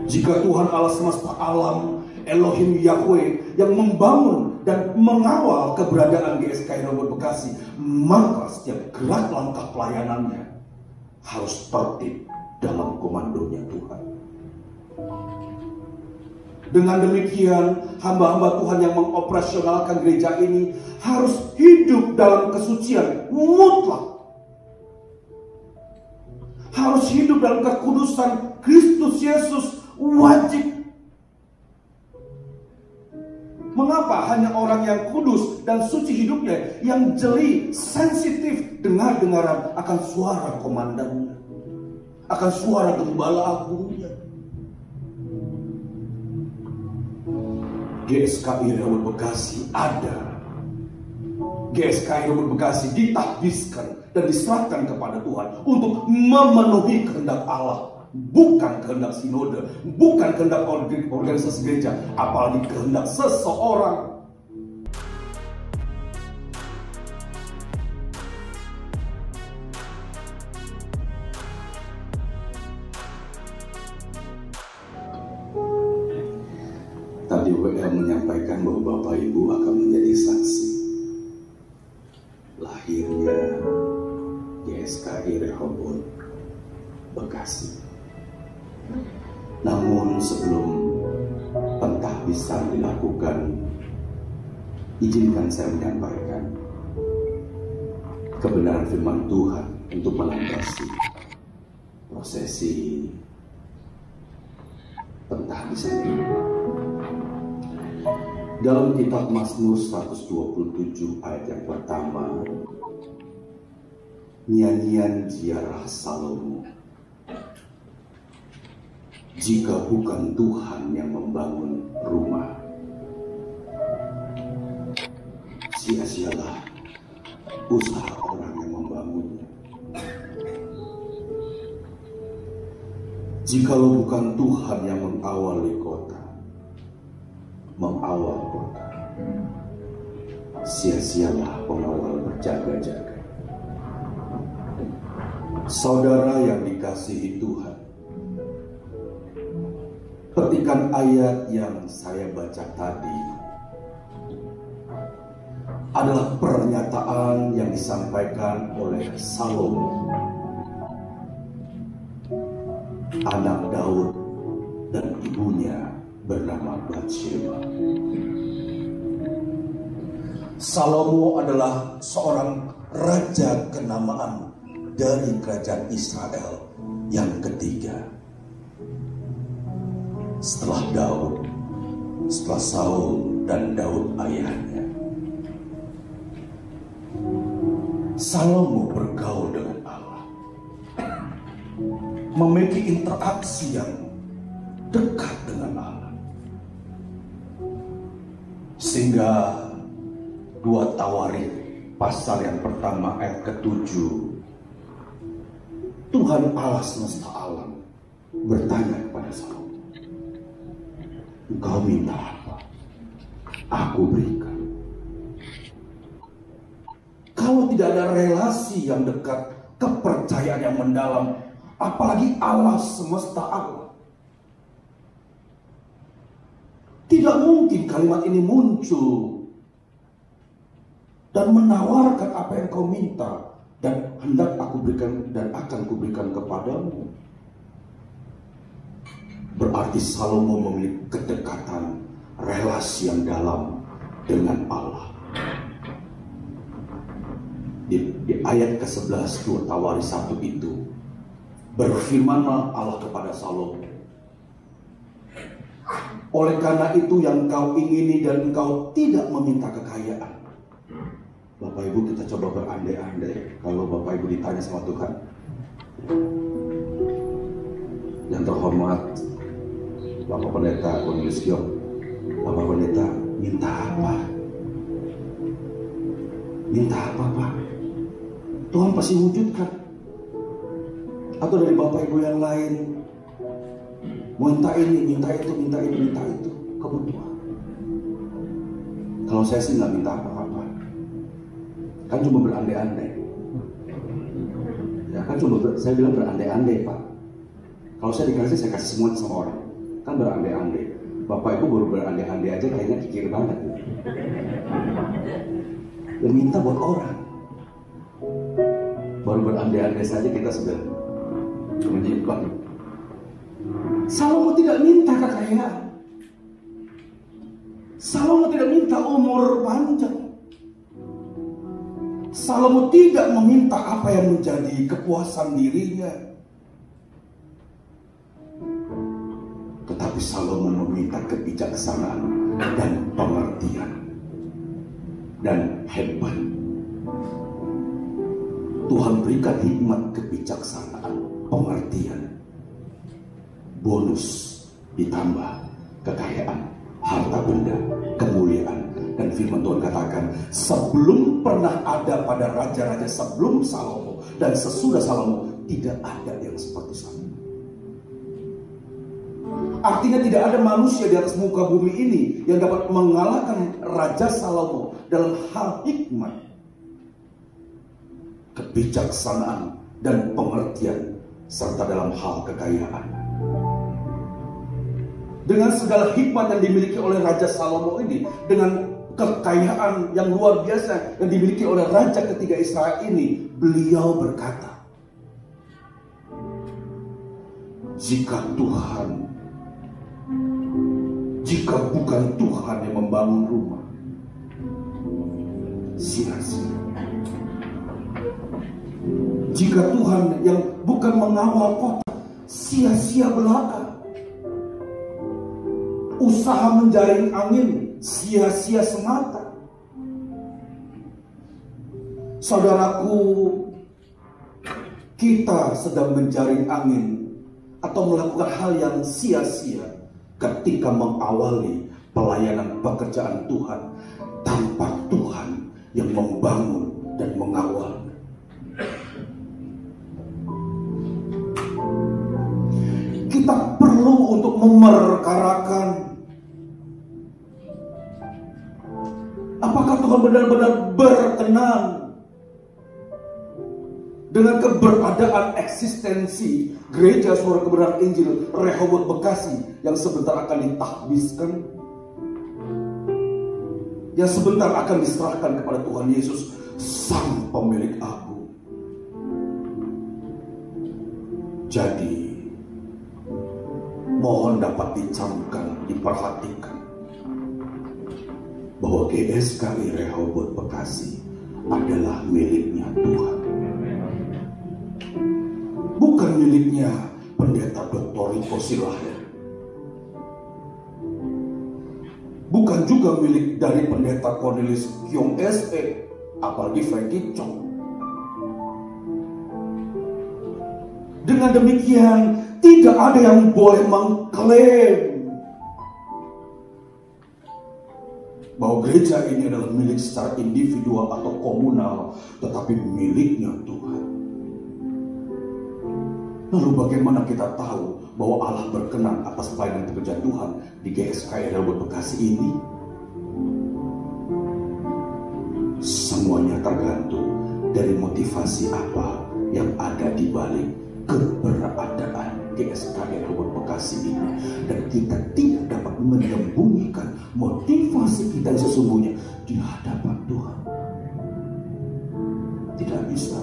Jika Tuhan Allah semesta alam, Elohim Yahweh, yang membangun dan mengawal keberadaan GSKI Robot Bekasi, maka setiap gerak langkah pelayanannya harus tertib dalam komandonya Tuhan. Dengan demikian, hamba-hamba Tuhan yang mengoperasionalkan gereja ini harus hidup dalam kesucian mutlak. Harus hidup dalam kekudusan Kristus Yesus wajib. Mengapa hanya orang yang kudus dan suci hidupnya yang jeli, sensitif dengar-dengaran akan suara komandannya, akan suara gembala agungnya? GSKI Robot Bekasi ada. GSKI Robot Bekasi ditahbiskan dan diserahkan kepada Tuhan untuk memenuhi kehendak Allah. Bukan kehendak sinode, bukan kehendak organisasi gereja, apalagi kehendak seseorang. Tadi WL menyampaikan bahwa Bapak Ibu akan menjadi saksi lahirnya GSKI Rehoboth Bekasi. Namun sebelum pentahbisan dilakukan, izinkan saya menyampaikan kebenaran firman Tuhan untuk melandasi prosesi pentahbisan ini. Dalam kitab Mazmur 127 ayat yang pertama, nyanyian ziarah Salomo. Jika bukan Tuhan yang membangun rumah, sia-sialah usaha orang yang membangunnya. Jikalau bukan Tuhan yang mengawal kota, sia-sialah pengawal berjaga-jaga. Saudara yang dikasihi Tuhan, petikan ayat yang saya baca tadi adalah pernyataan yang disampaikan oleh Salomo, anak Daud dan ibunya bernama Batsheba. Salomo adalah seorang raja kenamaan dari kerajaan Israel yang ketiga. Setelah Daud, setelah Saul dan Daud ayahnya. Salomo bergaul dengan Allah, memiliki interaksi yang dekat dengan Allah, sehingga 2 Tawarikh pasal yang pertama ayat ke-7, Tuhan Allah semesta alam bertanya kepada Salomo, engkau minta apa? Aku berikan. Kalau tidak ada relasi yang dekat, kepercayaan yang mendalam, apalagi Allah semesta alam, tidak mungkin kalimat ini muncul dan menawarkan apa yang kau minta dan hendak aku berikan dan akan kuberikan kepadamu. Berarti Salomo memiliki kedekatan, relasi yang dalam dengan Allah. Di ayat ke-11 2 Tawarikh 1 itu, berfirmanlah Allah kepada Salomo, oleh karena itu yang kau ingini dan engkau tidak meminta kekayaan. Bapak Ibu, kita coba berandai-andai kalau Bapak Ibu ditanya sama Tuhan, yang terhormat Bapak Pendeta Cornelius Giong, Bapak Pendeta minta apa? Minta apa, Pak? Tuhan pasti wujudkan. Atau dari Bapak Ibu yang lain, minta ini, minta itu, minta ini, minta itu, kebutuhan. Kalau saya sih nggak minta apa-apa, kan cuma berandai-andai. Ya kan cuma saya bilang berandai-andai, Pak. Kalau saya dikasih, saya kasih semua sama orang. kan berandai-andai. Bapak Ibu baru berandai-andai aja kayaknya kikir banget. Dan minta buat orang. Baru berandai-andai saja kita sudah menyimpan. Salomo tidak minta kekayaan. Salomo tidak minta umur panjang. Salomo tidak meminta apa yang menjadi kepuasan dirinya. Tetapi Salomo meminta kebijaksanaan dan pengertian. Dan hebat, Tuhan berikan hikmat, kebijaksanaan, pengertian. Bonus ditambah kekayaan, harta benda, kemuliaan. Dan firman Tuhan katakan, sebelum pernah ada pada raja-raja sebelum Salomo dan sesudah Salomo, tidak ada yang seperti Salomo. Artinya tidak ada manusia di atas muka bumi ini yang dapat mengalahkan Raja Salomo dalam hal hikmat, kebijaksanaan, dan pengertian, serta dalam hal kekayaan. Dengan segala hikmat yang dimiliki oleh Raja Salomo ini, dengan kekayaan yang luar biasa yang dimiliki oleh Raja ketiga Israel ini, beliau berkata, jika bukan Tuhan yang membangun rumah, sia-sia. Jika Tuhan yang bukan mengawal kota, sia-sia belaka. Usaha menjaring angin, sia-sia semata. Saudaraku, kita sedang menjaring angin atau melakukan hal yang sia-sia ketika mengawali pelayanan pekerjaan Tuhan tanpa Tuhan yang membangun dan mengawal. Kita perlu untuk memerkarakan apakah Tuhan benar-benar berkenan dengan keberadaan eksistensi Gereja Suara Kebenaran Injil Rehoboth Bekasi yang sebentar akan ditahbiskan, yang sebentar akan diserahkan kepada Tuhan Yesus, Sang Pemilik Agung. Jadi, mohon dapat dicamkan, diperhatikan bahwa GSKI Rehoboth Bekasi adalah miliknya Tuhan. Bukan miliknya Pendeta Dr. Riko Silahir. Bukan juga milik dari Pendeta Cornelius Kyong SE, apalagi Frankie Chong. Dengan demikian, tidak ada yang boleh mengklaim bahwa gereja ini adalah milik secara individual atau komunal, tetapi miliknya Tuhan. Lalu bagaimana kita tahu bahwa Allah berkenan atas pelayanan pekerjaan Tuhan di GSKI Rehoboth Bekasi ini? Semuanya tergantung dari motivasi apa yang ada di balik keberadaan GSKI Rehoboth Bekasi ini. Dan kita tidak dapat menyembunyikan motivasi kita yang sesungguhnya di hadapan Tuhan. Tidak bisa.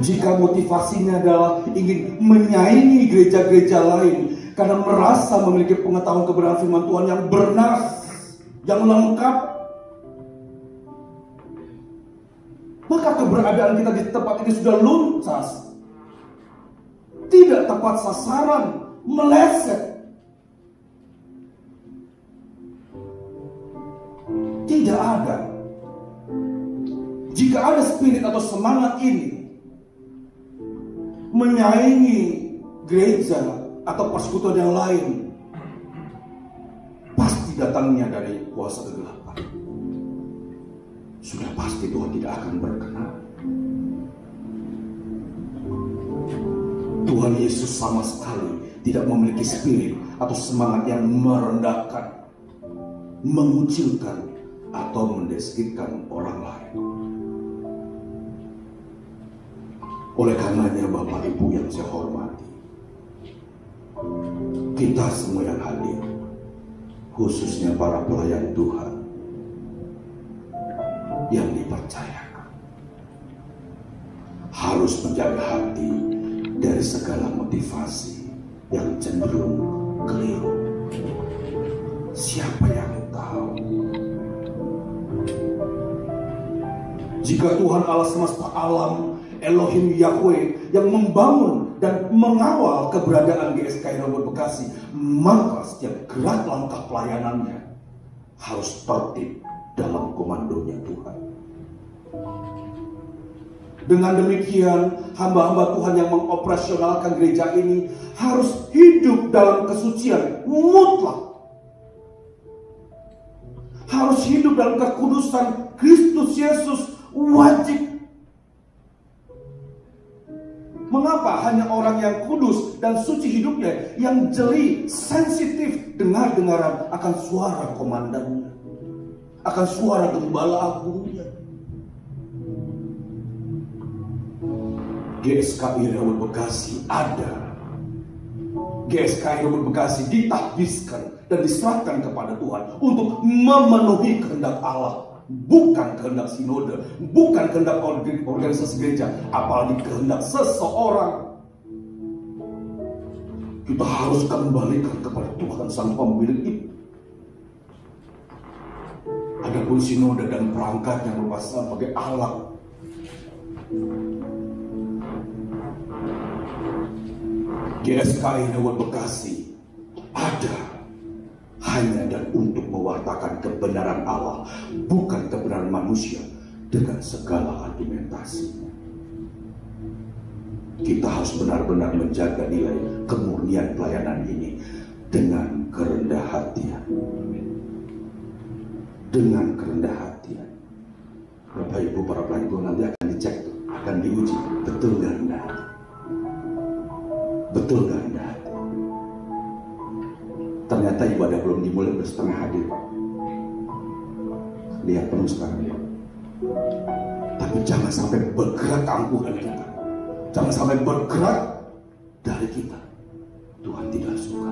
Jika motivasinya adalah ingin menyaingi gereja-gereja lain karena merasa memiliki pengetahuan kebenaran firman Tuhan yang benar, yang lengkap, maka keberadaan kita di tempat ini sudah luntas, tidak tepat sasaran, meleset. Tidak ada. Jika ada spirit atau semangat ini menyaingi gereja atau persekutuan yang lain, pasti datangnya dari kuasa kegelapan. Sudah pasti Tuhan tidak akan berkenan. Tuhan Yesus sama sekali tidak memiliki spirit atau semangat yang merendahkan, mengucilkan, atau mendeskripsikan orang lain. Oleh karenanya Bapak Ibu yang saya hormati, kita semua yang hadir, khususnya para pelayan Tuhan yang dipercayakan, harus menjaga hati dari segala motivasi yang cenderung keliru. Siapa yang tahu? Jika Tuhan Allah semesta alam, Elohim Yahweh yang membangun dan mengawal keberadaan GSKI Robot Bekasi, maka setiap gerak langkah pelayanannya harus tertib dalam komandonya Tuhan. Dengan demikian, hamba-hamba Tuhan yang mengoperasionalkan gereja ini harus hidup dalam kesucian mutlak. Harus hidup dalam kekudusan Kristus Yesus wajib. Mengapa hanya orang yang kudus dan suci hidupnya yang jeli, sensitif dengar-dengaran akan suara komandannya, akan suara gembala agungnya? GSKI Robot Bekasi ada. GSKI Robot Bekasi ditakbiskan dan diserahkan kepada Tuhan untuk memenuhi kehendak Allah. Bukan kehendak sinode, bukan kehendak organisasi gereja, apalagi kehendak seseorang. Kita harus kembalikan kepada Tuhan Sang Pemilik itu. Adapun sinode dan perangkat yang berpasang sebagai alat, GSKI Robot Bekasi ada hanya dan untuk mewartakan kebenaran Allah, bukan kebenaran manusia dengan segala argumentasi. Kita harus benar-benar menjaga nilai kemurnian pelayanan ini dengan kerendah hatian. Dengan kerendah hatian. Bapak Ibu para pelayan Tuhan, nanti akan dicek, akan diuji, betul gak rendah hati? Betul gak rendah hati? Ternyata ibadah belum dimulai, udah setengah hadir, Pak. Lihat penuh sekarang, Pak. Tapi jangan sampai bergerak keangkuhan kita. Jangan sampai bergerak dari kita. Tuhan tidak suka.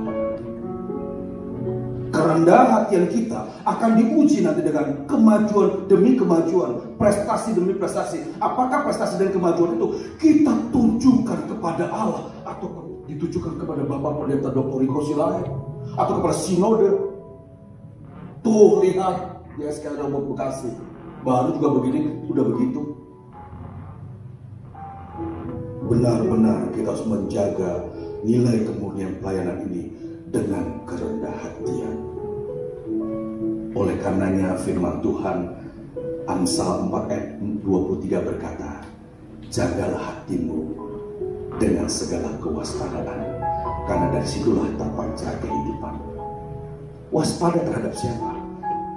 Kerendahan hatian kita akan diuji nanti dengan kemajuan demi kemajuan, prestasi demi prestasi. Apakah prestasi dan kemajuan itu kita tunjukkan kepada Allah atau ditujukan kepada Bapak Pendeta Dr. Riko Silahe atau kepada sinode? Tuh lihat GSKI Robot Bekasi baru juga begini, sudah begitu. Benar-benar kita harus menjaga nilai kemurnian pelayanan ini dengan kerendah hatian. Oleh karenanya firman Tuhan Amsal 4 ayat 23 berkata, jagalah hatimu dengan segala kewaspadaan, karena dari situlah terpancar kehidupan. Waspada terhadap siapa?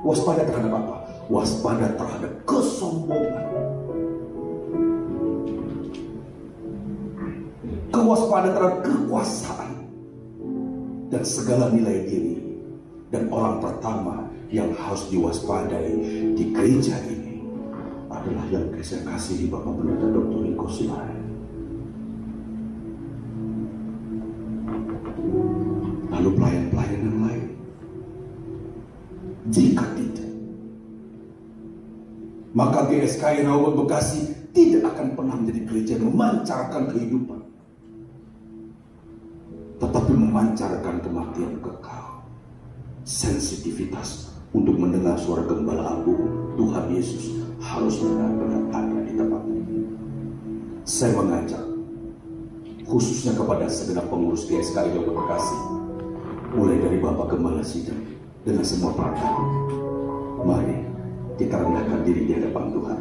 Waspada terhadap apa? Waspada terhadap kesombongan. Kewaspadaan terhadap kekuasaan dan segala nilai diri. Dan orang pertama yang harus diwaspadai di gereja ini adalah yang saya kasihi Bapak Pendeta Dr. Riko Silahe. Lalu pelayan-pelayan yang lain. Jika tidak, maka GSKI Robot Bekasi tidak akan pernah menjadi gereja yang memancarkan kehidupan, tetapi memancarkan kematian kekal. Sensitivitas untuk mendengar suara gembala agung Tuhan Yesus harus benar-benar ada di tempat ini. Saya mengajak khususnya kepada segenap pengurus GSKI Robot Bekasi, mulai dari Bapak Gembala Sidang dengan semua perangkat, mari kita rendahkan diri di hadapan Tuhan.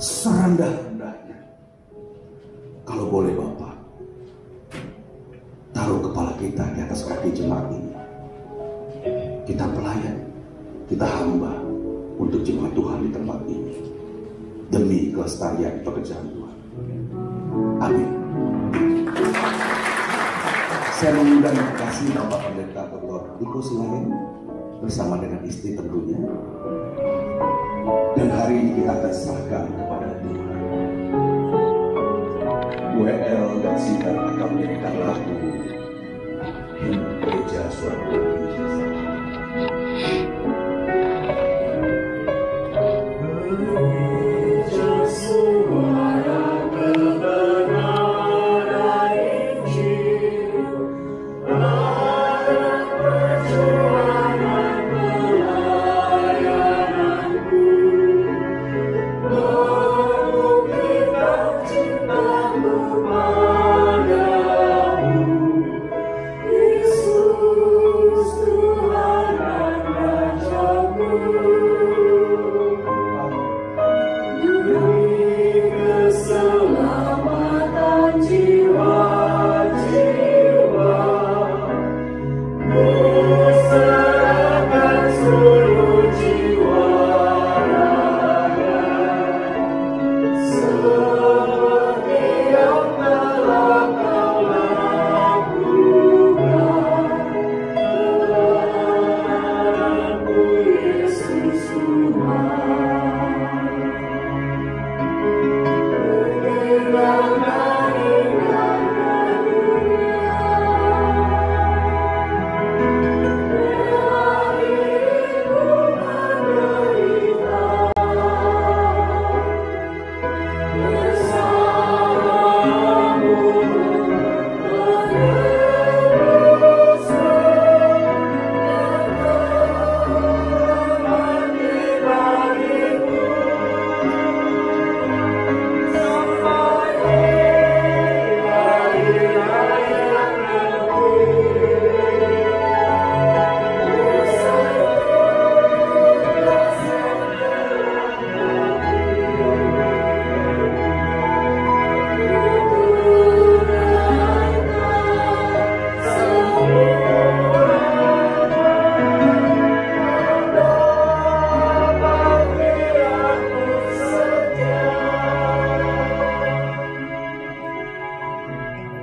Serendah-rendahnya. Kalau boleh Bapak, taruh kepala kita di atas kaki jemaat ini. Kita pelayan, kita hamba untuk jemaat Tuhan di tempat ini, demi kelestarian pekerjaan Tuhan. Amin. Saya mengundang kasih Bapak Pendeta Dr. Riko Silahe bersama dengan istri tentunya. Dan hari ini kita akan serahkan kepada Tuhan WL dan Sinar akan menyanyikan lagu Himne Gereja Suara Bumi.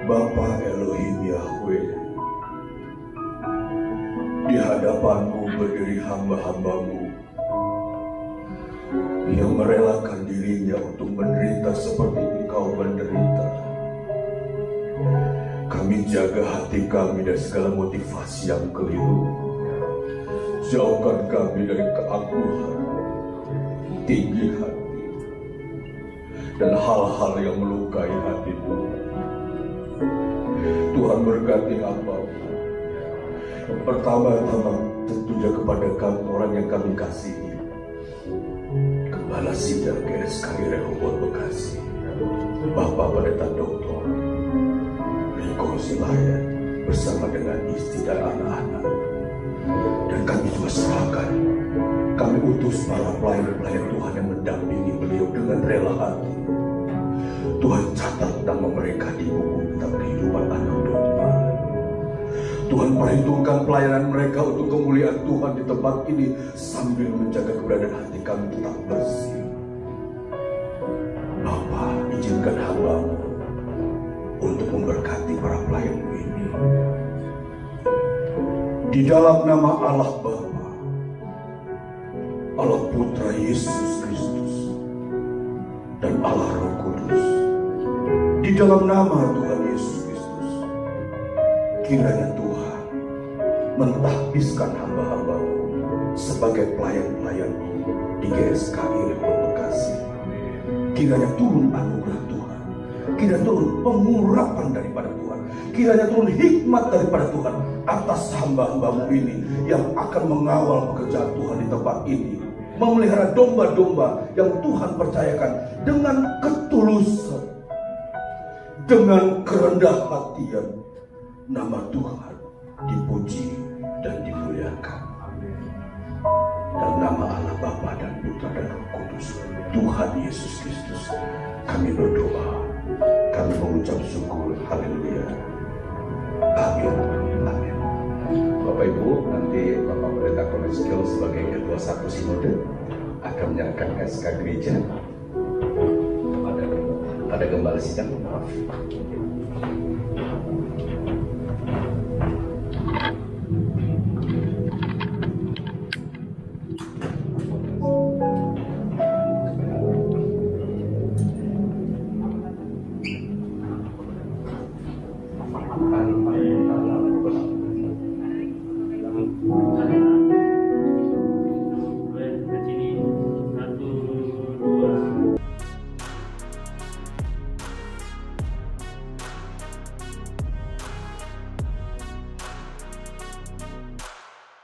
Bapa Elohim Yahweh, di hadapanmu berdiri hamba-hambamu yang merelakan dirinya untuk menderita seperti engkau menderita. Kami jaga hati kami dari segala motivasi yang keliru. Jauhkan kami dari keangkuhan, tinggi hati, dan hal-hal yang melukai hatimu. Tuhan berkati hamba. Pertama-tama tentunya kepada kami orang yang kami kasihi, Gembala Sidang GSKI Rehoboth Bekasi, Bapak Pendeta Dr. Riko Silayan bersama dengan istri dan anak-anak. Dan kami juga serahkan, kami utus para pelayan-pelayan Tuhan yang mendampingi beliau dengan rela hati. Tuhan catat nama mereka di buku kitab kehidupan anak domba. Tuhan perhitungkan pelayanan mereka untuk kemuliaan Tuhan di tempat ini sambil menjaga keberadaan hati kami tetap bersih. Bapa, izinkan hamba-Mu untuk memberkati para pelayan-Mu ini. Di dalam nama Allah Bapa, Allah Putra Yesus Kristus, dan Allah Roh Kudus, di dalam nama Tuhan Yesus Kristus, kiranya Tuhan mentahbiskan hamba-hamba-Mu sebagai pelayan-pelayan-Mu di GSKI Rehoboth Bekasi. Kiranya turun anugerah Tuhan, kiranya turun pengurapan daripada Tuhan, kiranya turun hikmat daripada Tuhan atas hamba-hamba-Mu ini yang akan mengawal pekerjaan Tuhan di tempat ini, memelihara domba-domba yang Tuhan percayakan dengan ketulusan, dengan kerendah hatian. Nama Tuhan dipuji dan dimuliakan. Dalam nama Allah Bapa dan Putra dan Roh Kudus, Tuhan Yesus Kristus, kami berdoa, kami mengucap syukur. Haleluya. Amin. Amin. Bapak Ibu, nanti Bapak Pendeta Koneskil sebagai Ketua Satu Sinode akan menyerahkan SK Gereja kepada Gembala Sidang. Maaf.